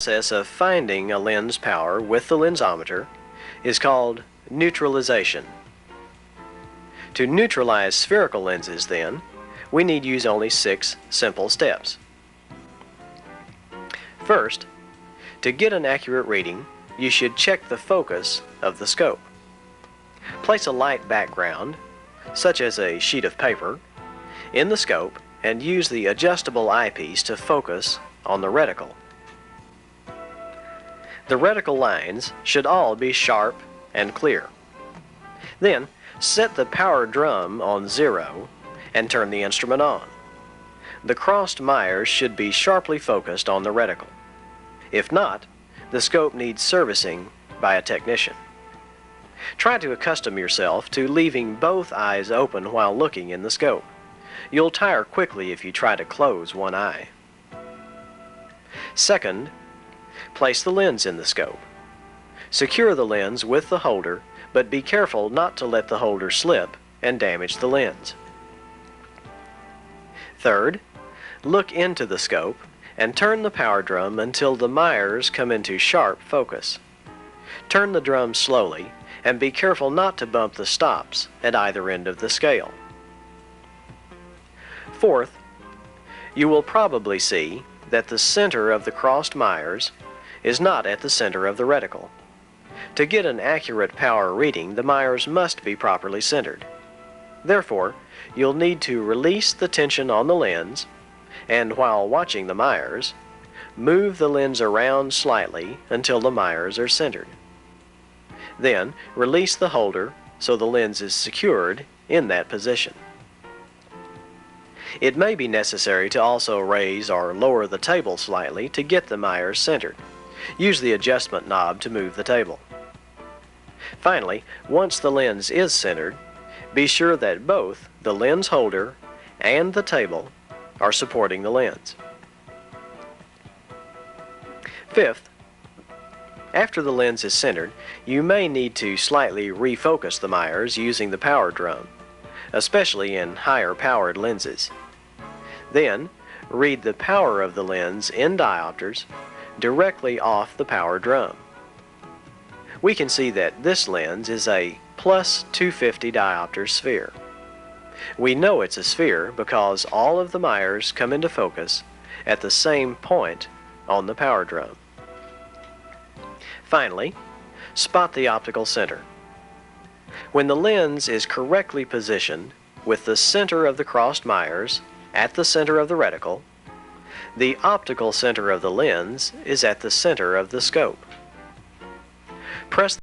process of finding a lens power with the lensometer is called neutralization. To neutralize spherical lenses, then, we need use only 6 simple steps. First, to get an accurate reading, you should check the focus of the scope. Place a light background, such as a sheet of paper, in the scope and use the adjustable eyepiece to focus on the reticle. The reticle lines should all be sharp and clear. Then, set the power drum on 0 and turn the instrument on. The crossed mires should be sharply focused on the reticle. If not, the scope needs servicing by a technician. Try to accustom yourself to leaving both eyes open while looking in the scope. You'll tire quickly if you try to close one eye. Second, place the lens in the scope. Secure the lens with the holder, but be careful not to let the holder slip and damage the lens. Third, look into the scope and turn the power drum until the mires come into sharp focus. Turn the drum slowly and be careful not to bump the stops at either end of the scale. Fourth, you will probably see that the center of the crossed mires is not at the center of the reticle. To get an accurate power reading, the mires must be properly centered. Therefore, you'll need to release the tension on the lens, and while watching the mires, move the lens around slightly until the mires are centered. Then, release the holder so the lens is secured in that position. It may be necessary to also raise or lower the table slightly to get the mires centered. Use the adjustment knob to move the table. Finally, once the lens is centered, be sure that both the lens holder and the table are supporting the lens. Fifth, after the lens is centered, you may need to slightly refocus the mires using the power drum, especially in higher powered lenses. Then, read the power of the lens in diopters directly off the power drum. We can see that this lens is a plus 250 diopter sphere. We know it's a sphere because all of the mires come into focus at the same point on the power drum. Finally, spot the optical center. When the lens is correctly positioned with the center of the crossed mires at the center of the reticle, the optical center of the lens is at the center of the scope. Press